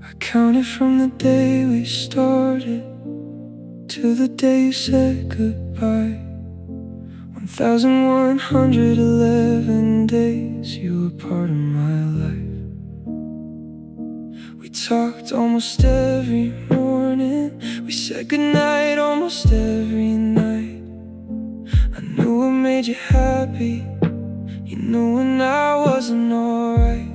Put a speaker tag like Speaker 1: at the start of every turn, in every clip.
Speaker 1: I counted from the day we started to the day you said goodbye. 1,111 days you were part of my life. We talked almost every morning, we said goodnight almost every night. I knew what made you happy, you knew when I wasn't alright.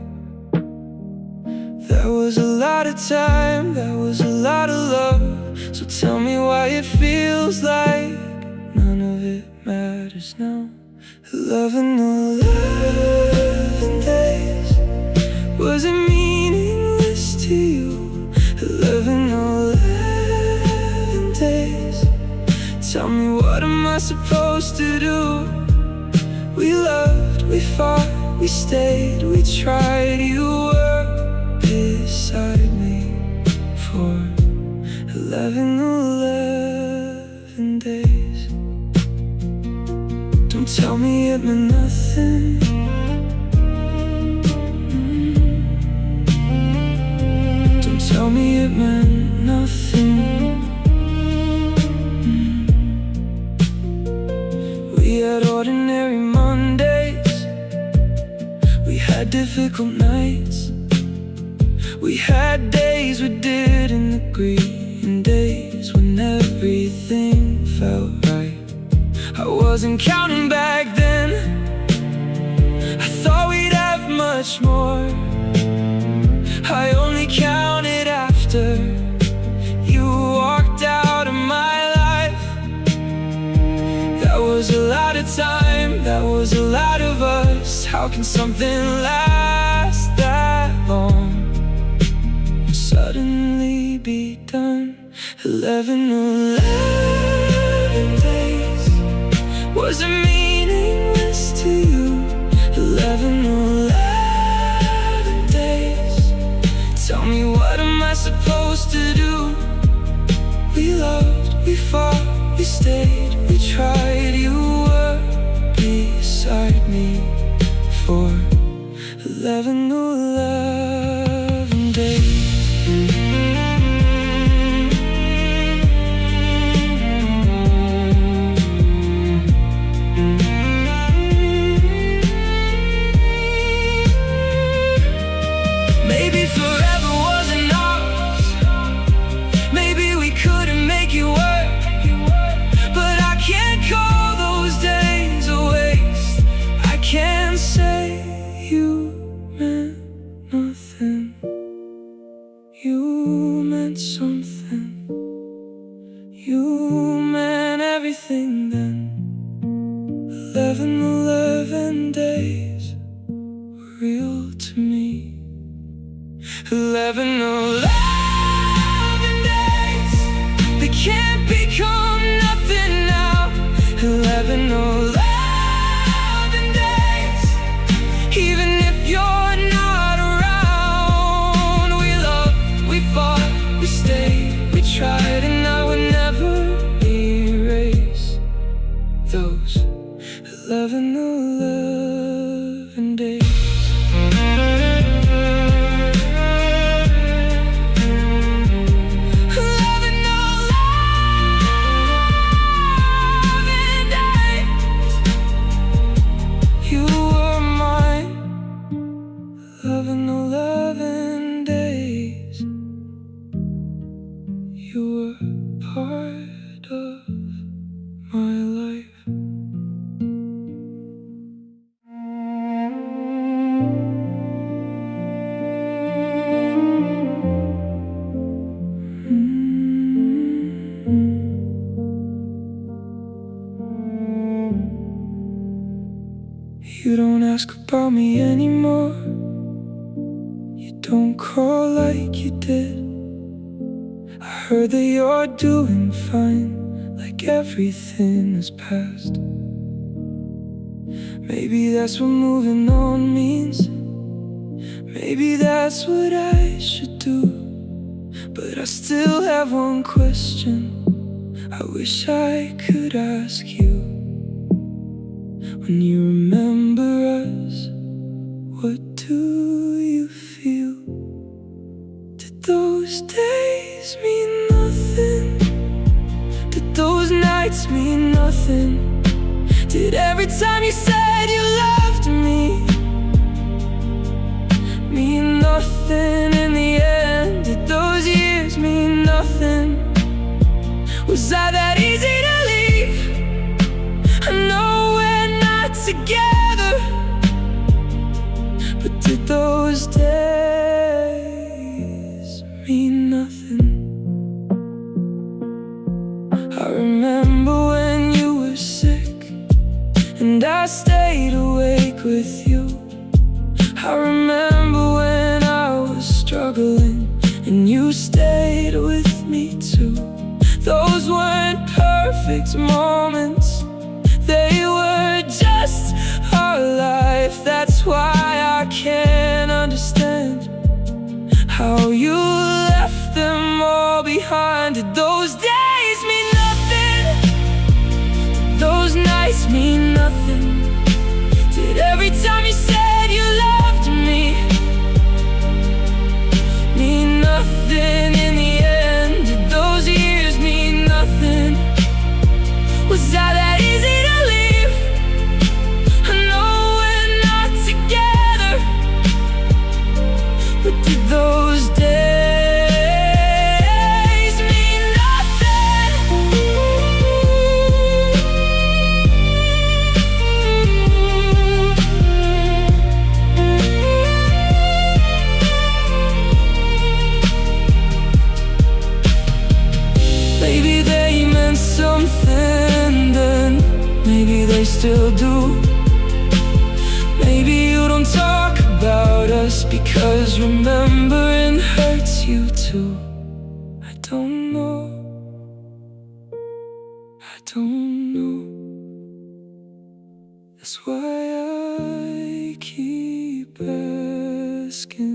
Speaker 1: That was a lot of time, that was a lot of love. So tell me why it feels like none of it matters now. 11 days, was it meaningless to you? 11 days, tell me what am I supposed to do? We loved, we fought, we stayed, we tried. You were beside me for 11 days. Don't tell me it meant nothing. Don't tell me it meant nothing. We had ordinary Mondays, we had difficult nights, we had days we didn't agree, and days when everything felt right. I wasn't counting back then, I thought we'd have much more. I only counted after you walked out of my life. That was a lot of time, that was a lot of us. How can something last that long and suddenly be done? 11 days, was it meaningless to you? 11 days, tell me what am I supposed to do? We loved, we fought, we stayed, we tried. You were beside me for 11 days. Maybe forever wasn't ours, maybe we couldn't make it work, but I can't call those days a waste. I can't say you meant nothing. You meant something, you meant everything then. 11 days were real to me. 11 days, they can't become nothing now. 11 days, even if you're not around. We loved, we fought, we stayed, we tried, and I would never erase those 11 days. You were mine, 11 days. You were part of my life. You don't ask about me anymore, you don't call like you did. I heard that you're doing fine, like everything has passed. Maybe that's what moving on means, maybe that's what I should do. But I still have one question I wish I could ask you. When you remember us, what do you feel? Did those those days mean nothing? Did those nights mean nothing? Did every time you said you loved me mean nothing in the end? Did those years mean nothing? Was I that easy to leave? I know we're not together, but did those days mean nothing? I remember when you were sick and I stayed awake with you. I remember when I was struggling and you stayed with me too. Those weren't perfect moments, they were just our life. That's why I can't understand how you left them all behind. Did those days mean nothing? Did those nights mean nothing? Did every time you said you loved me mean nothing in the end? Did those years mean nothing? Was I that easy to leave? I know we're not together, but did those days mean nothing? Maybe they meant something then, maybe they still do. Maybe you don't talk about us because remembering hurts you too. I don't know, I don't know. That's why I keep asking.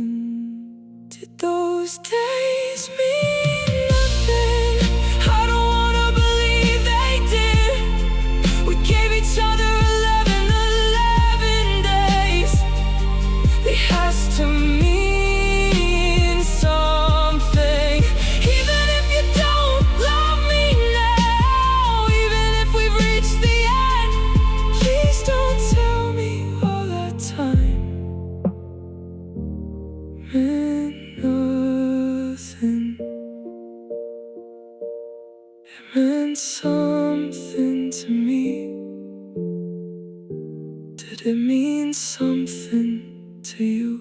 Speaker 1: Did those days mean nothing? I don't wanna believe they did. We gave each other 11 days. It has to mean something. Even if you don't love me now, even if we've reached the end, please don't tell me all that time meant nothing. It meant something to me. Did it mean something to you?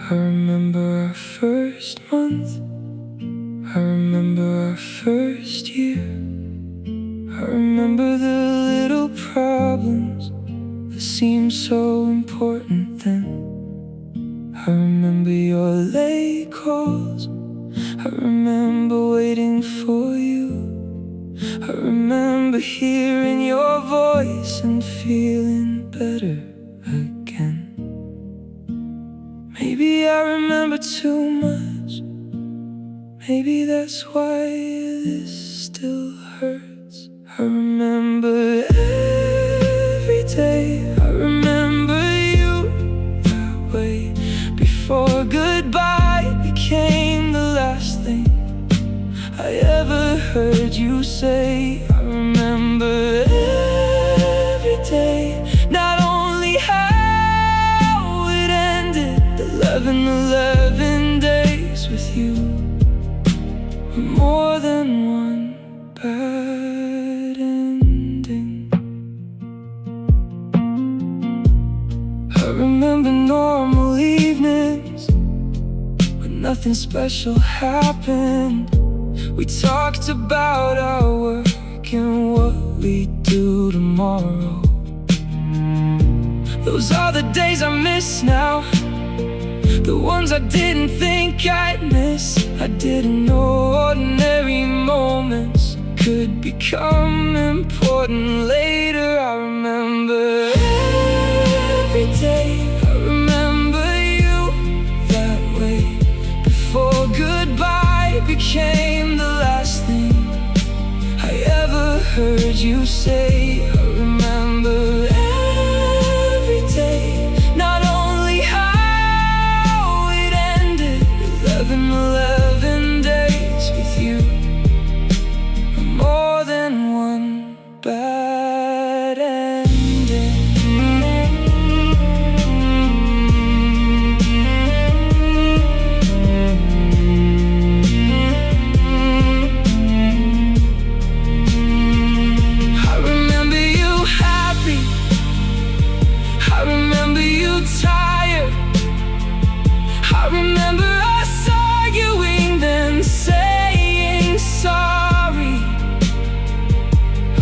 Speaker 1: I remember our first month, I remember our first year. I remember the little problems that seemed so important then. I remember your late calls, I remember waiting for you. I remember hearing your voice and feeling better again. Maybe I remember too much, maybe that's why this still hurts. I remember every day, I remember you that way. Before goodbye became the last thing I ever heard you say. I remember every day, not only how it ended. 11 days with you were more than one bad ending. I remember normal evenings when nothing special happened. We talked about our work and what we'd do tomorrow. Those are the days I miss now, the ones I didn't think I'd miss. I didn't know ordinary moments could become important later. I remember every day, I remember you that way. Before goodbye you say. I remember every day, not only how it ended. 11 days with you, more than one bad ending. I remember you happy, I remember you tired, I remember us arguing, then saying sorry.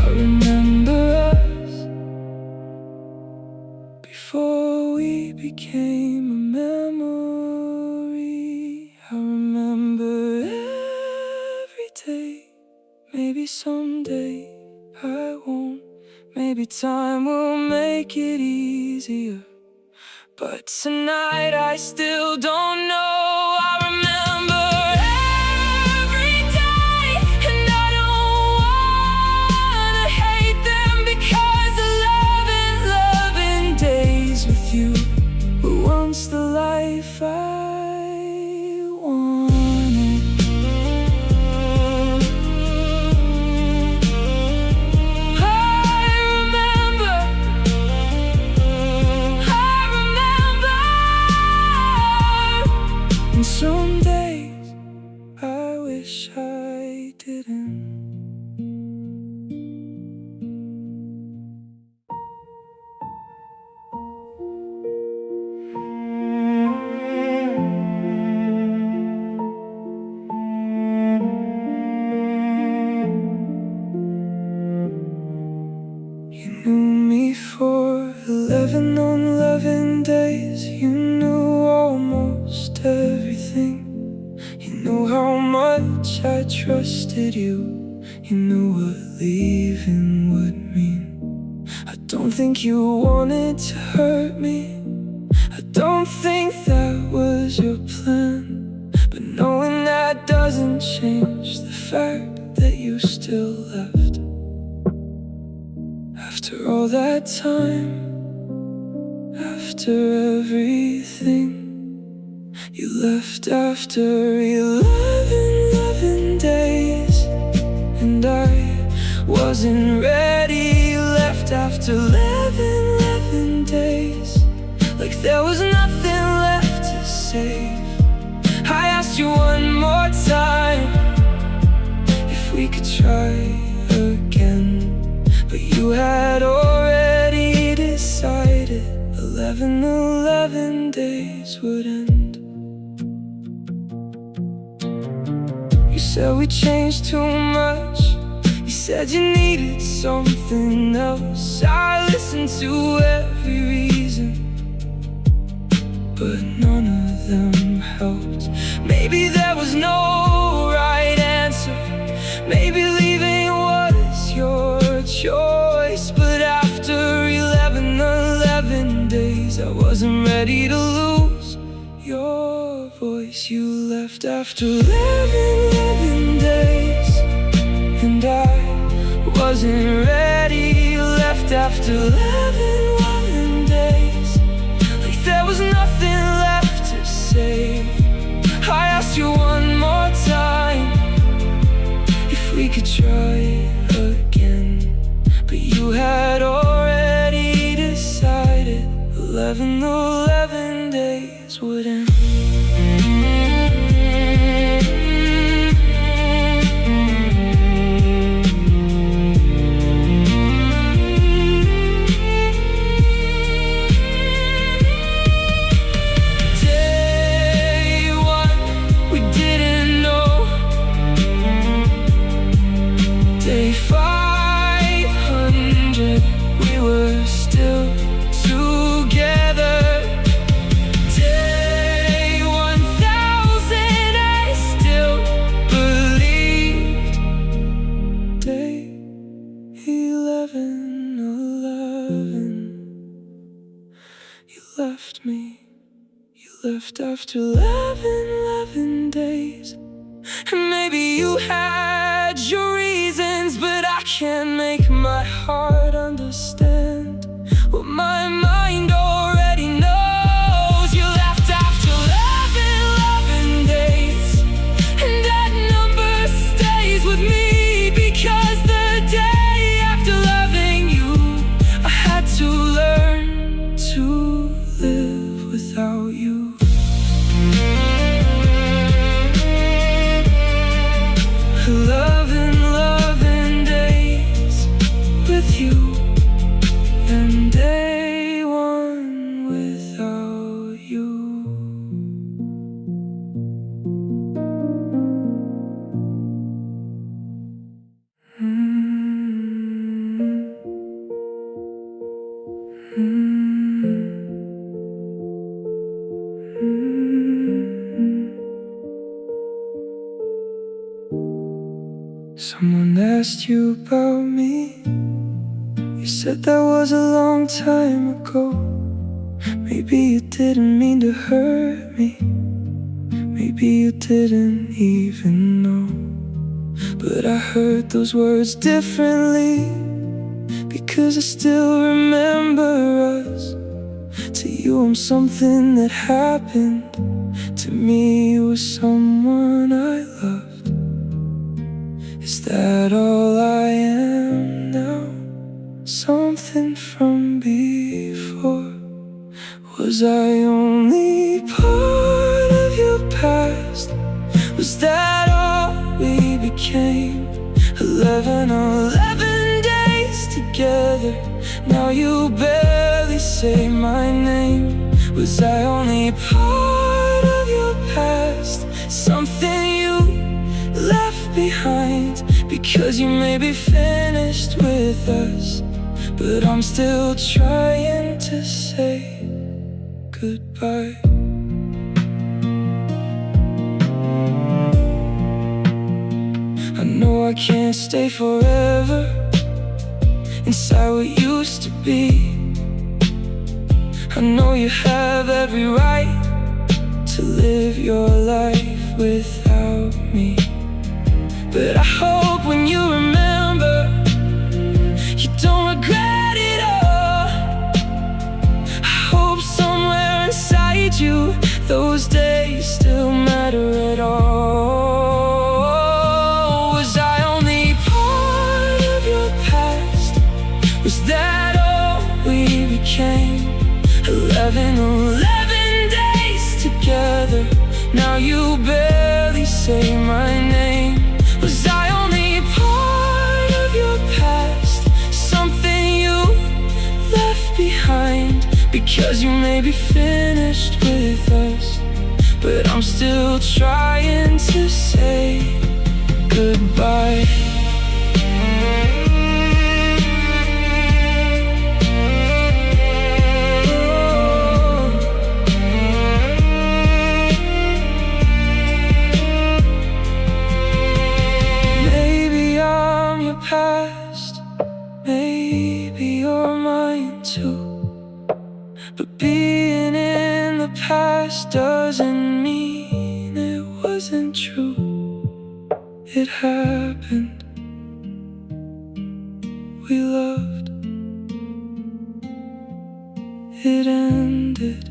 Speaker 1: I remember us before we became a memory. I remember every day. Maybe someday I won't. Maybe time will make it easier, but tonight I still don't know. I remember every day, and I don't wanna hate them, because 11 days with you were once the life I wanted. I remember, and some days I wish I didn't. You knew me for 11 days. You knew almost everything. You knew how much I trusted you. You knew what leaving would mean. I don't think you wanted to hurt me. I don't think that was your plan. But knowing that doesn't change the fact that you still left. After all that time, after everything, you left after 11 days. And I wasn't ready. You left after 11 days, like there was nothing left to save. I asked you one more time if we could try again, but you had already decided 11 days would end. You said we changed too much. You said you needed something else. I listened to every reason, but none of them helped. Maybe there was no right answer. Maybe leaving was your choice. But after 11 days, I wasn't ready to lose your voice. You left after 11 days, and I wasn't ready. You left after 11 days, like there was nothing left to save. I asked you one more time if we could try again, but you had already decided 11 days would end. Day 500, we were still together. Day 1000, I still believed. Day 11, you left me. You left after 11 days. And maybe you had your reasons, but I can't make my Someone asked you about me. You said that was a long time ago. Maybe you didn't mean to hurt me. Maybe you didn't even know. But I heard those words differently, because I still remember us. To you I'm something that happened. To me you were someone I loved. Is that all I am now? Something from before? Was I only part of your past? Was that all we became? 11 days together. Now you barely say my name. Was I only part of your past? Something you left behind, because you may be finished with us, but I'm still trying to say goodbye. I know I can't stay forever inside what used to be. I know you have every right to live your life without me, but I hope when you remember, you don't regret it all. I hope somewhere inside you those days still matter at all. Was I only part of your past? Was that all we became? 11 days together. Now you barely say my name. Was I only part of your past? Something you left behind, because you may be finished with us, but I'm still trying to say goodbye. Past, maybe you're mine too, but being in the past doesn't mean it wasn't true. It happened. We loved. It ended,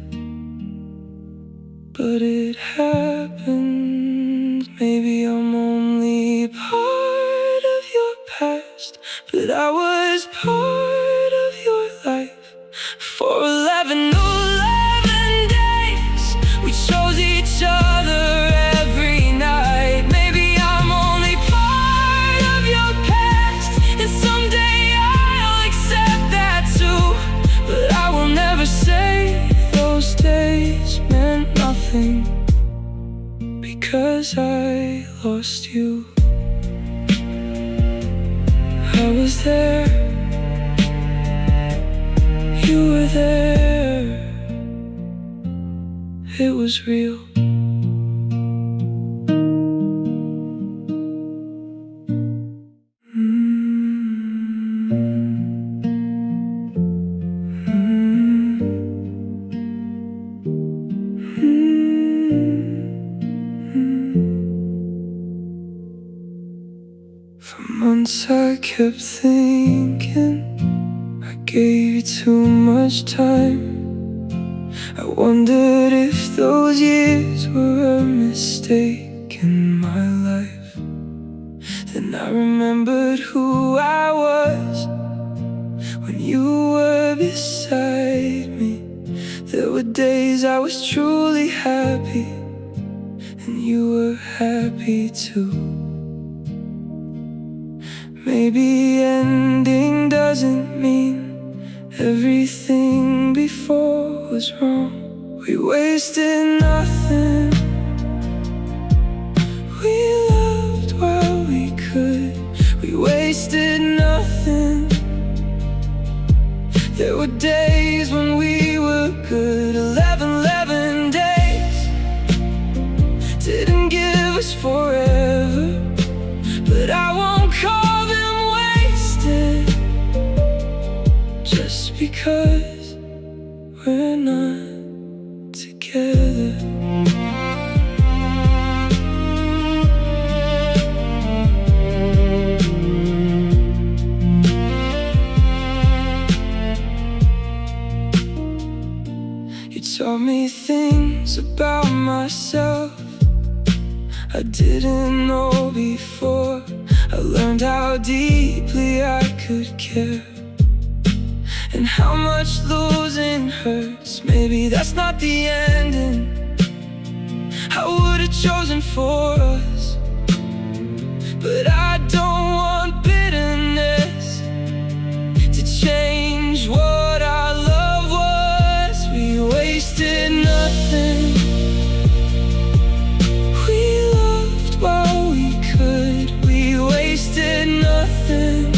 Speaker 1: but it happened. Maybe I'm only part of your past, but I was part of your life. For 11 days we chose each other every night. Maybe I'm only part of your past, and someday I'll accept that too. But I will never say those days meant nothing, because I lost you. I was there, you were there. It was real. For months I kept thinking I gave you too much time. I wondered if those years were a mistake in my life. Then I remembered who I was when you were beside me. There were days I was truly happy, and you were happy too. Maybe ending doesn't mean everything before was wrong. We wasted nothing. We loved while we could. We wasted nothing. There were days when we were good. 11 days didn't give us forever, but I won't call them wasted just because we're not together. You taught me things about myself I didn't know before. I learned how deeply I could care, and how much losing hurts. Maybe that's not the ending I would've chosen for us, but I don't want bitterness to change what our love was. We wasted nothing. We loved while we could. We wasted nothing.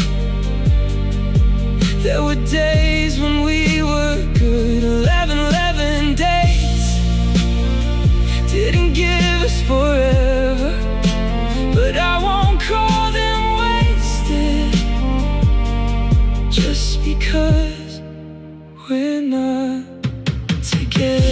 Speaker 1: There were days when we were good. 11 days didn't give us forever, but I won't call them wasted just because we're not together.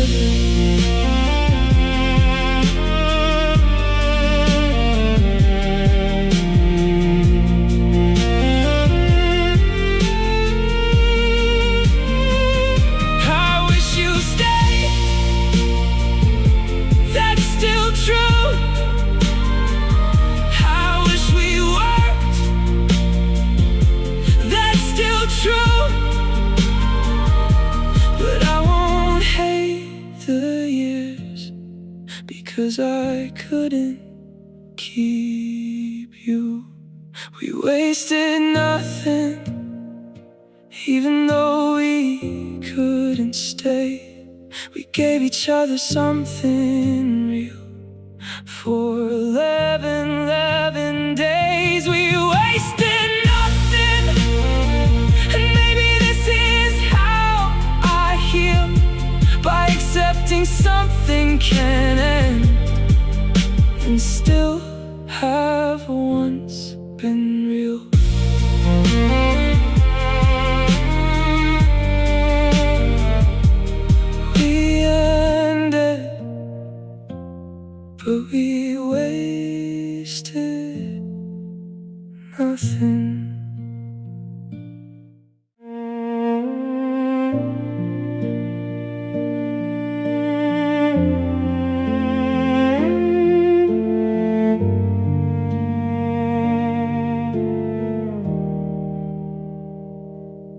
Speaker 1: Because I couldn't keep you. We wasted nothing, even though we couldn't stay. We gave each other something real for 11 days. We wasted nothing, and maybe this is how I heal, by accepting something can end and still have once been real. We ended, but we wasted nothing.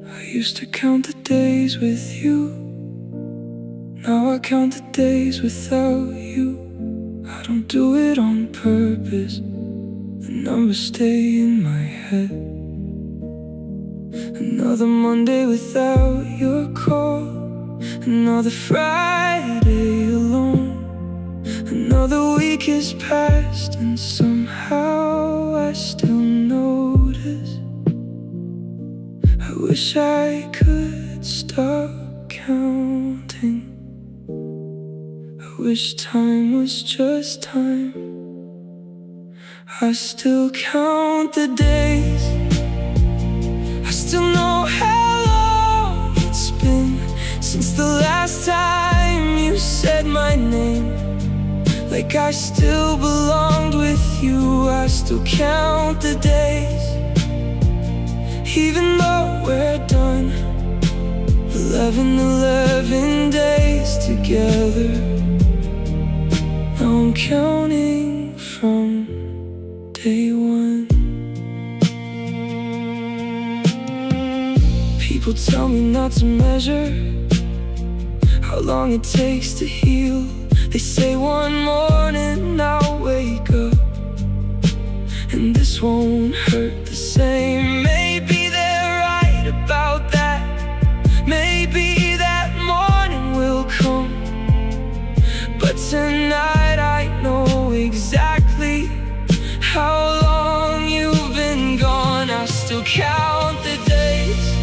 Speaker 1: I used to count the days with you, now I count the days without you. I don't do it on purpose, the numbers stay in my head. Another Monday without your call, another Friday alone. Another week has passed, and somehow I still notice. I wish I could stop counting. I wish time was just time. I still count the days. I still know how long it's been since the last time you said my name. Like I still belonged with you. I still count the days, even though we're done. 11 days together. Now I'm counting from day one. People tell me not to measure how long it takes to heal. They say one morning I'll wake up and this won't hurt the same. Maybe they're right about that. Maybe that morning will come. But tonight I know exactly how long you've been gone. I still count the days.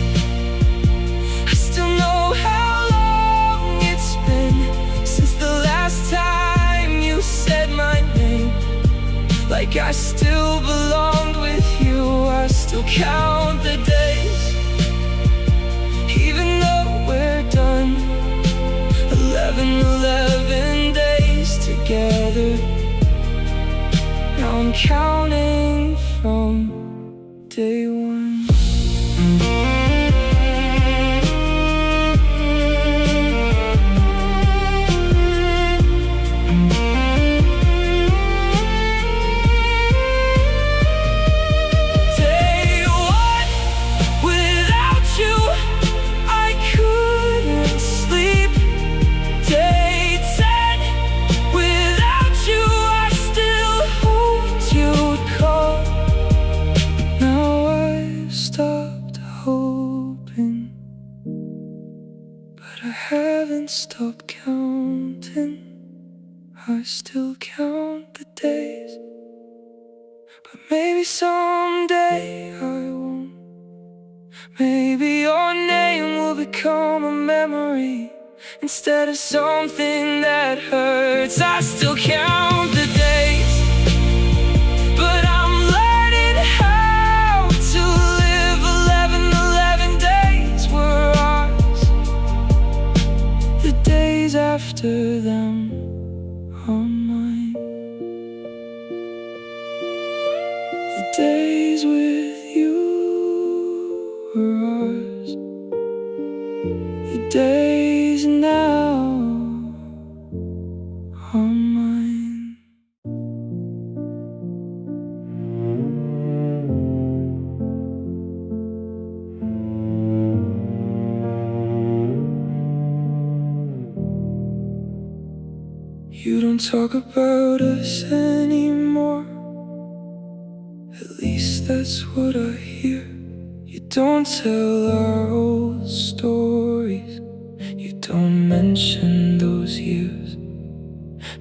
Speaker 1: I still know how long it's been since the last time you said my name. Like I still belong still count the days. Even though we're done, 11 days together. Now I'm counting from day one. I haven't stopped counting. I still count the days, but maybe someday I won't. Maybe your name will become a memory instead of something that hurts. I still count the days, but I'm learning how to live. 11 days were ours. The days after them are mine. The days with you are ours. The days now are mine. You don't talk about us anymore. At least that's what I hear. You don't tell our old stories. You don't mention those years.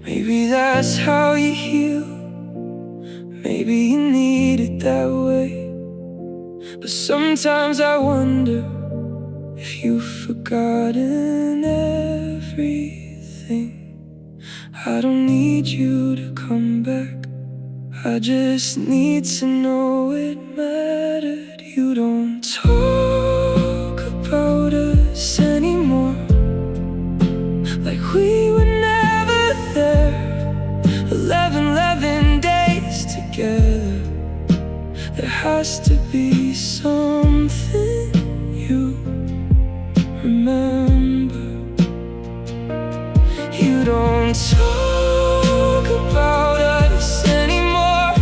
Speaker 1: Maybe that's how you heal. Maybe you need it that way. But sometimes I wonder if you've forgotten everything. I don't need you to come back. I just need to know it mattered. You don't talk about us anymore, like we were never there. 11 days together. There has to be something you remember. You don't talk about us anymore,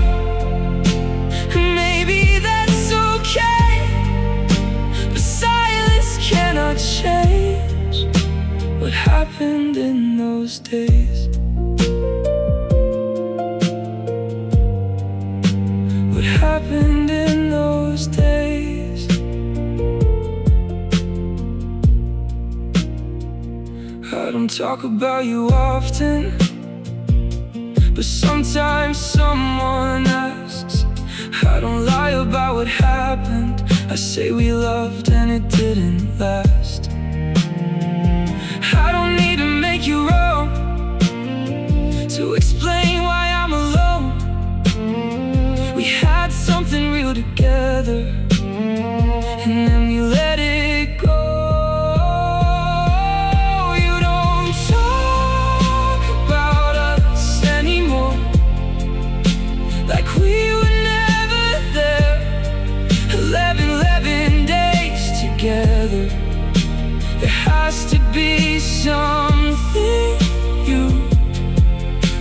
Speaker 1: and maybe that's okay. But silence cannot change what happened in those days. What happened in those days. I don't talk about you often, but sometimes someone asks. I don't lie about what happened. I say we loved and it didn't last. I don't need to make you wrong to explain why I'm alone. We had something real together, and then we let it go. You don't talk about us anymore, like we were never there. 11 days together. There has to be something you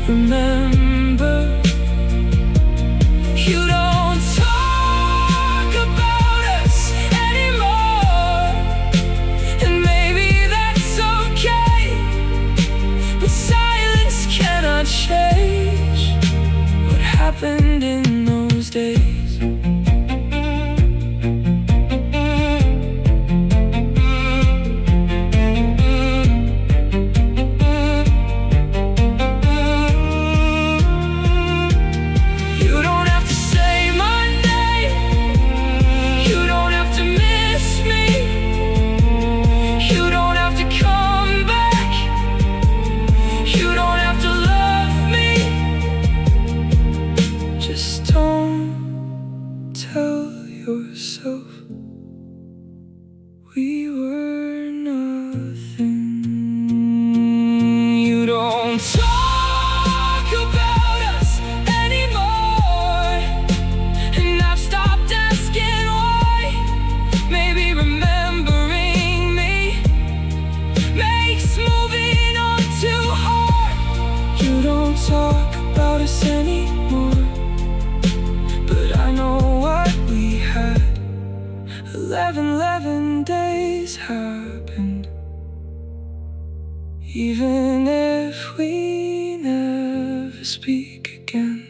Speaker 1: remember. You don't talk about us anymore, and maybe that's okay. But silence cannot change what happened in those days. Just don't 11 days happened, even if we never speak again.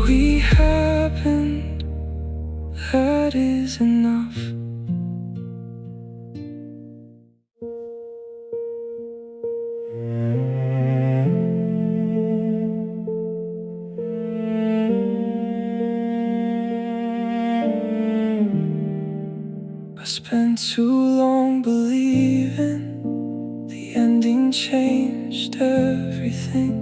Speaker 1: We happened, that is enough. I spent too long believing the ending changed everything.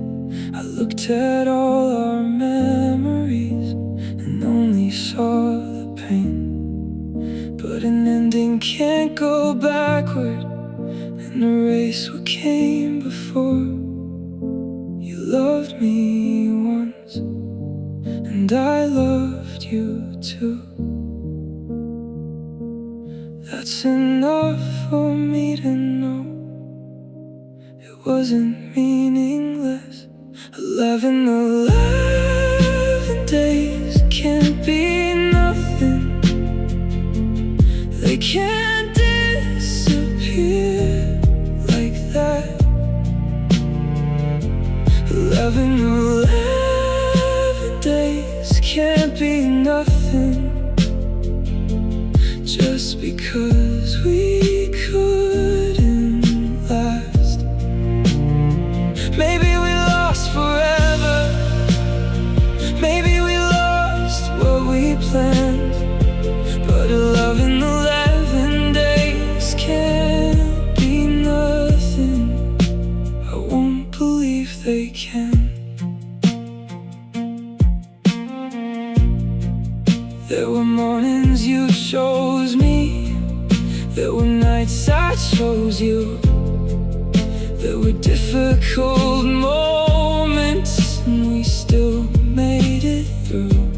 Speaker 1: I looked at all our memories and only saw the pain. But an ending can't go backward and erase what came before. You loved me once, and I loved you too. That's enough for me to know it wasn't meaningless. 11 days can't be nothing. They can't disappear like that. 11 days can't be nothing. Just because we couldn't last. Maybe we lost forever. Maybe we lost what we planned. But 11 days can't be nothing. I won't believe they can. There were mornings you chose me, there were nights I chose you. There were difficult moments and we still made it through.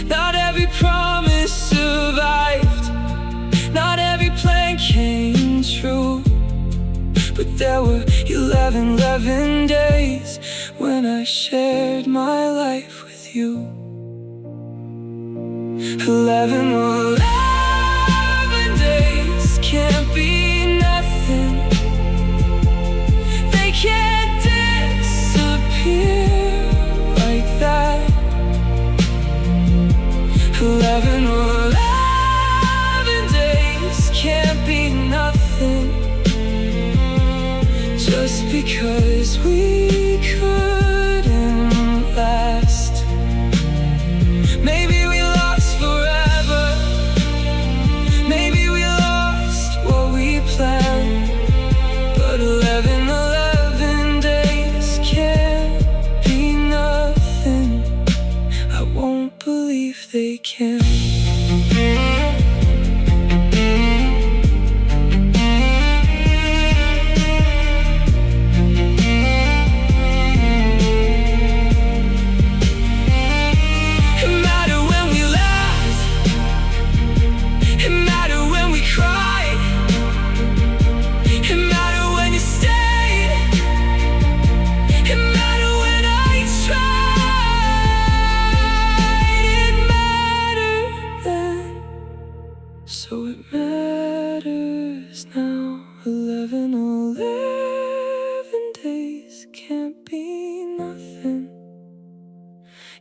Speaker 1: Not every promise survived, not every plan came true. But there were 11 days when I shared my life with you. 11 days can't be nothing. They can't disappear like that. 11 days can't be nothing. Just because we couldn't last. Maybe we lost forever. Maybe we lost what we planned. But 11 days can't be nothing. I won't believe they can. So it matters now. 11 days can't be nothing.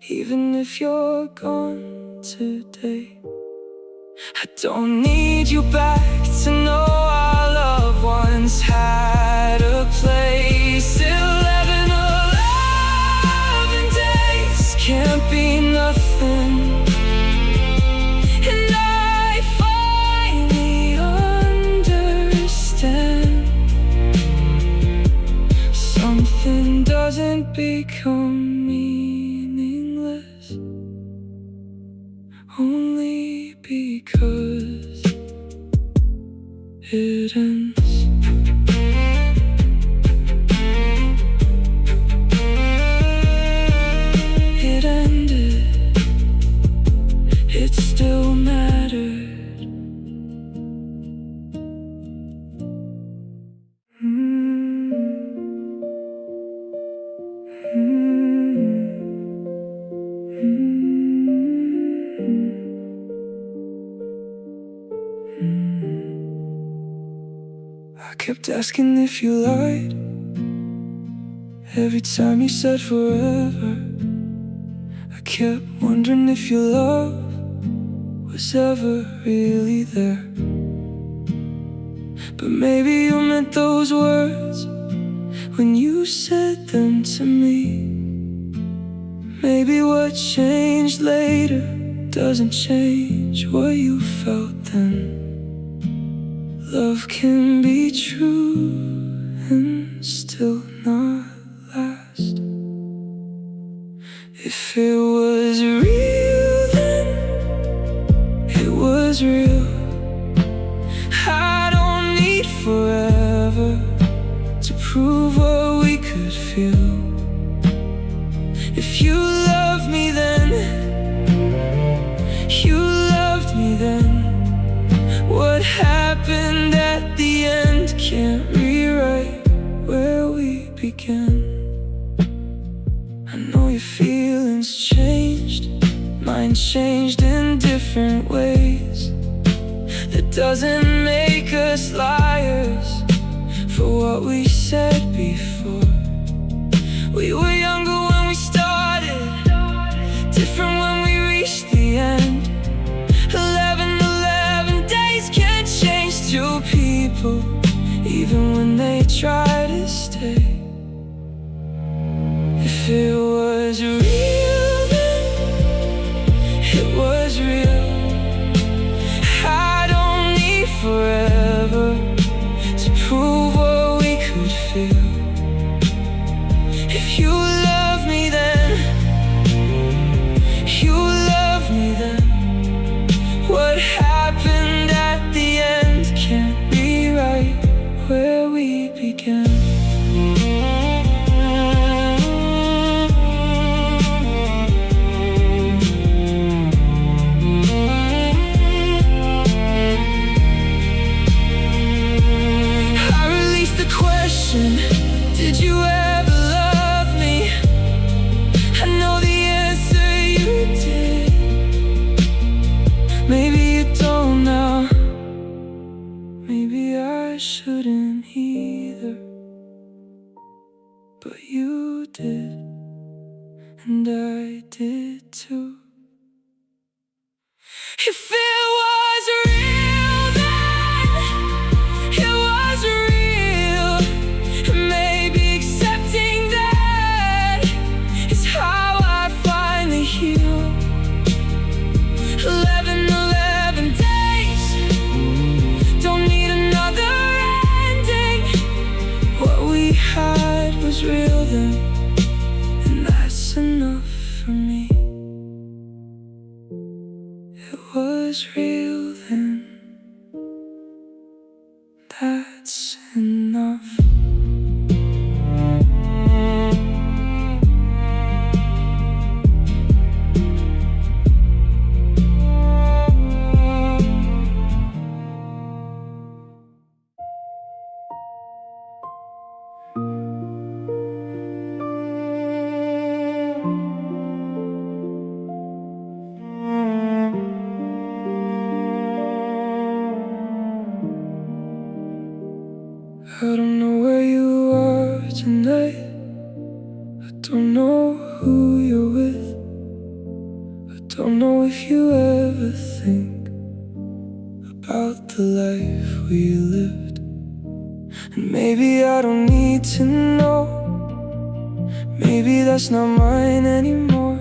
Speaker 1: Even if you're gone today, I don't need you back to know our loved ones had a place. 11 days can't be nothing. Something doesn't become meaningless only because it ends. It ended. It still mattered. I kept asking if you lied every time you said forever. I kept wondering if your love was ever really there. But maybe you meant those words when you said them to me. Maybe what changed later doesn't change what you felt then. Love can be true and still not last. If it was real then it was real. I don't need forever to prove what we could feel. If you loved me then, you loved me then. What happened at the end can't rewrite where we began. I know your feelings changed, mine changed in different ways. That doesn't make us liars for what we said before. We were younger when we started, different when we reached the end. 11 days can change two people, even when they try to stay. If it was real then it was real. I don't need forever to prove what we could feel. If you love me then, you love me then. What happened at the end can't rewrite where we began. I released the question, did you ever love me? I know the answer you did. Maybe you don't now, maybe I shouldn't either. But you did, and I did too. If it was real then, it was real. Maybe accepting that is how I finally heal. 11 days, don't need another ending. What we had was real then, and that's enough for me. It was real then, that's enough. I don't know where you are tonight. I don't know who you're with. I don't know if you ever think about the life we lived. And maybe I don't need to know. Maybe that's not mine anymore.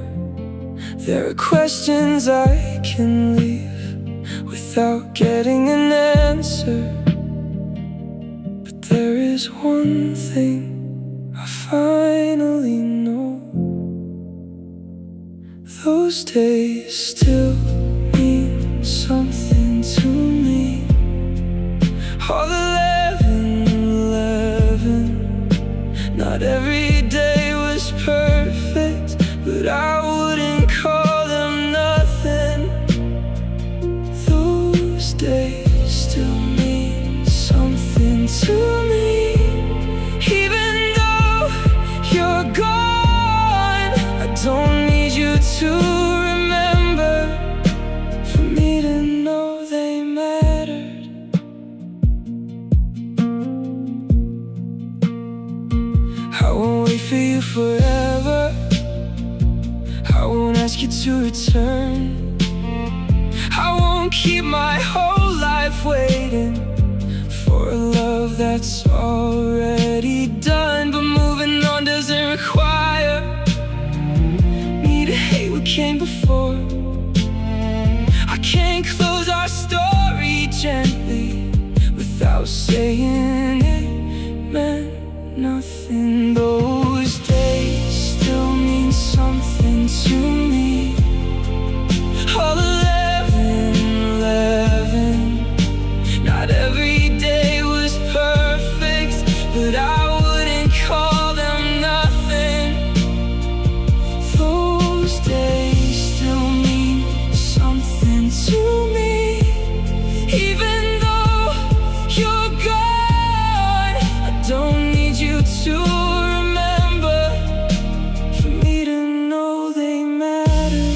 Speaker 1: There are questions I can leave without getting an answer. There is one thing I finally know. Those days still mean something to me. All 11, not every day was perfect, but I wouldn't call them nothing. Those days still mean something to me. Even though you're gone, I don't need you to remember to return. I won't keep my whole life waiting for a love that's already done. But moving on doesn't require me to hate what came before. I can't close our story gently without saying it meant nothing. Those days still mean something to me. All 11, not every day was perfect, but I wouldn't call them nothing. Those days still mean something to me. Even though you're gone, I don't need you to remember for me to know they matter.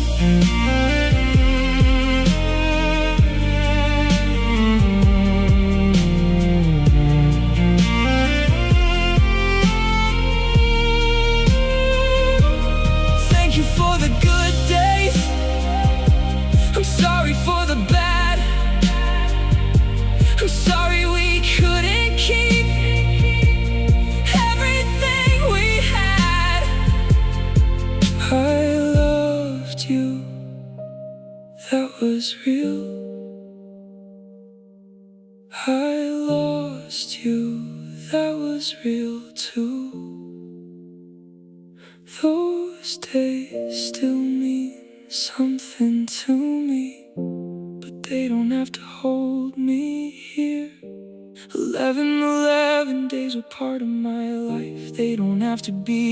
Speaker 1: Thank you for the good days. I'm sorry for the bad. I'm sorry we couldn't keep everything we had. I loved you, that was real. I lost you, that was real too. Those days still mean something to me, but they don't have to hold me here. 11 days were part of my life. They don't have to be